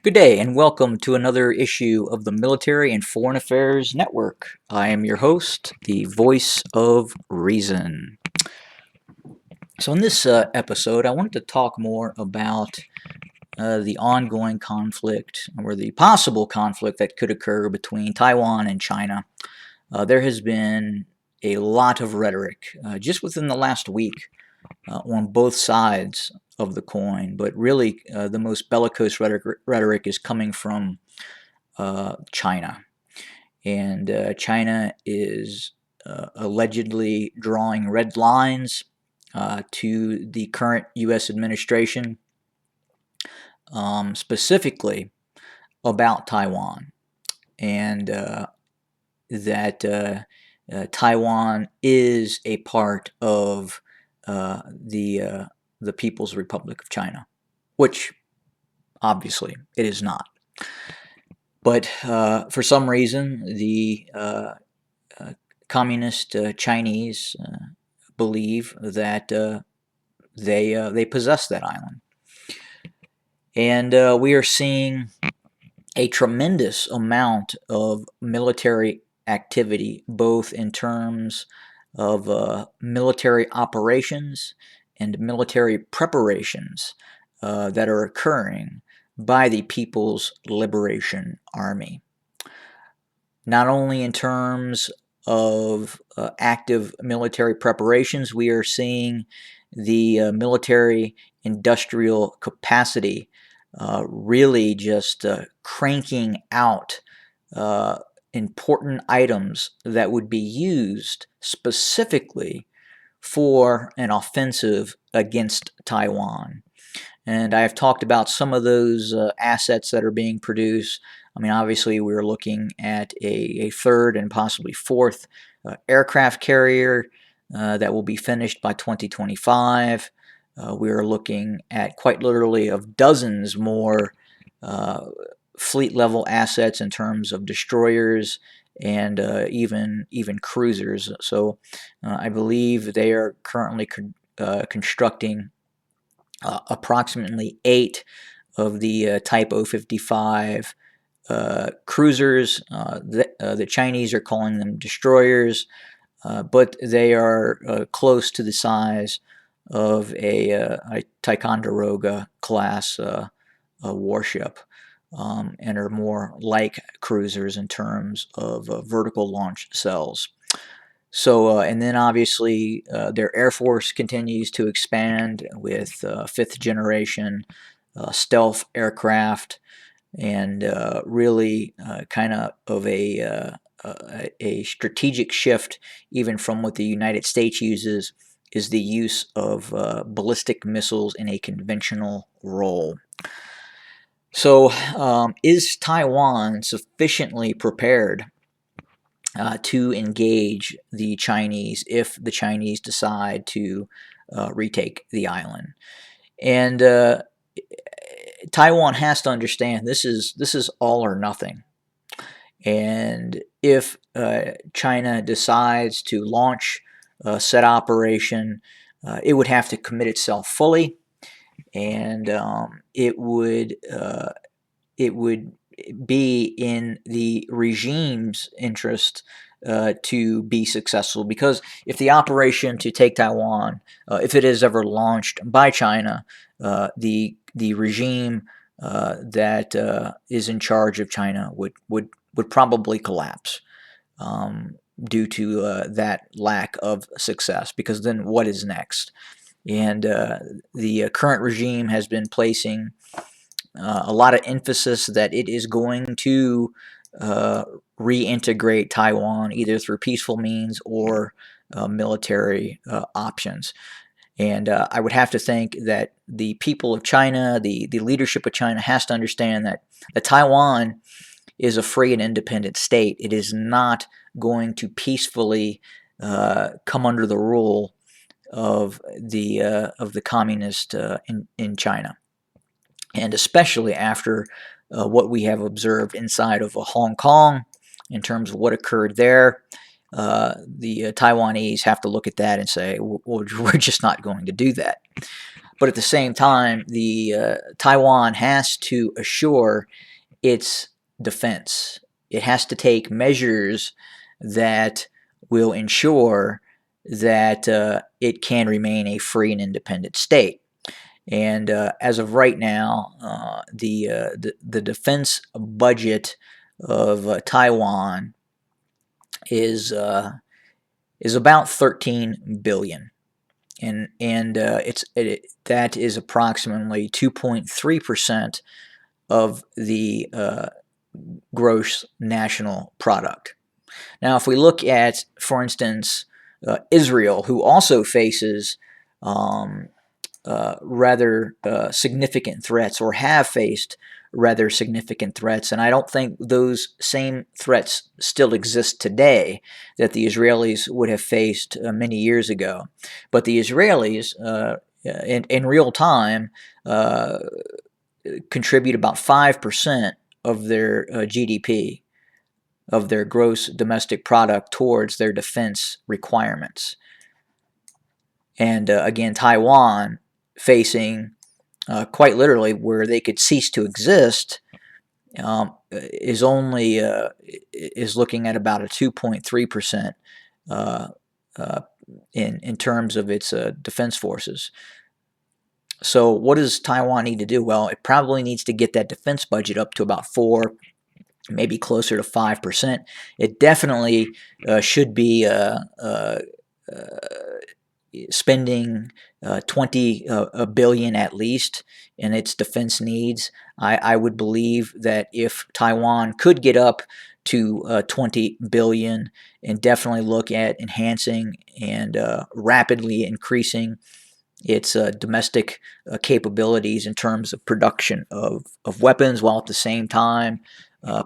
Good day and welcome to another issue of the Military and Foreign Affairs Network. I am your host, the voice of reason. So in this episode, I wanted to talk more about the ongoing conflict or the possible conflict that could occur between Taiwan and China. There has been a lot of rhetoric just within the last week on both sides of the coin, but really the most bellicose rhetoric is coming from China. And China is allegedly drawing red lines to the current U.S. administration, specifically about Taiwan, and that Taiwan is a part of the People's Republic of China, which obviously it is not. But for some reason, the communist Chinese believe that they possess that island, and we are seeing a tremendous amount of military activity, both in terms of military operations and military preparations that are occurring by the People's Liberation Army. Not only in terms of active military preparations, we are seeing the military industrial capacity really just cranking out important items that would be used specifically for an offensive against Taiwan. And I have talked about some of those assets that are being produced. I mean, obviously, we're looking at a third and possibly fourth aircraft carrier that will be finished by 2025. We are looking at quite literally of dozens more fleet level assets in terms of destroyers and even cruisers. So I believe they are currently constructing approximately 8 of the Type 055 cruisers. The Chinese are calling them destroyers, but they are close to the size of a Ticonderoga class warship, and are more like cruisers in terms of vertical launch cells. So, and then obviously their Air Force continues to expand with fifth generation stealth aircraft, and really kind of a strategic shift, even from what the United States uses, is the use of ballistic missiles in a conventional role. So, is Taiwan sufficiently prepared to engage the Chinese if the Chinese decide to retake the island? And Taiwan has to understand this is all or nothing. And if China decides to launch said operation, it would have to commit itself fully, and it would be in the regime's interest to be successful, because if the operation to take Taiwan, if it is ever launched by China, the regime that is in charge of China would probably collapse due to that lack of success. Because then what is next? And the current regime has been placing a lot of emphasis that it is going to reintegrate Taiwan either through peaceful means or military options. And I would have to think that the people of China, the leadership of China, has to understand that Taiwan is a free and independent state. It is not going to peacefully come under the rule of the communist in China, and especially after what we have observed inside of Hong Kong in terms of what occurred there. The Taiwanese have to look at that and say, well, we're just not going to do that. But at the same time, the Taiwan has to assure its defense. It has to take measures that will ensure that it can remain a free and independent state. And as of right now, the defense budget of Taiwan is about 13 billion, and that is approximately 2.3% of the gross national product. Now, if we look at, for instance, Israel, who also faces rather significant threats, or have faced rather significant threats, and I don't think those same threats still exist today that the Israelis would have faced many years ago. But the Israelis, in real time, contribute about 5% of their GDP, of their gross domestic product, towards their defense requirements. And again, Taiwan facing quite literally where they could cease to exist is only is looking at about a 2.3% in terms of its defense forces. So what does Taiwan need to do? Well, it probably needs to get that defense budget up to about 4, maybe closer to 5%. It definitely should be spending 20 billion at least in its defense needs. I would believe that if Taiwan could get up to 20 billion and definitely look at enhancing and rapidly increasing its domestic capabilities in terms of production of weapons, while at the same time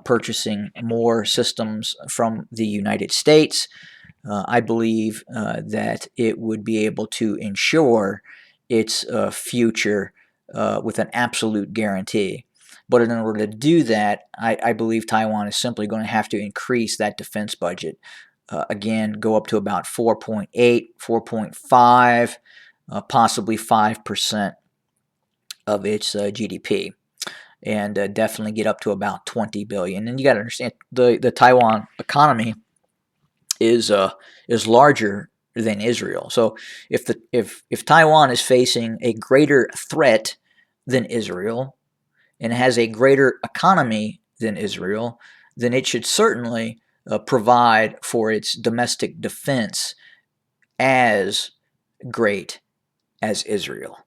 purchasing more systems from the United States, I believe that it would be able to ensure its future with an absolute guarantee. But in order to do that, I believe Taiwan is simply going to have to increase that defense budget. Again, go up to about 4.8, 4.5, possibly 5% of its GDP. And definitely get up to about 20 billion. And you got to understand, the Taiwan economy is larger than Israel. So if Taiwan is facing a greater threat than Israel and has a greater economy than Israel, then it should certainly provide for its domestic defense as great as Israel.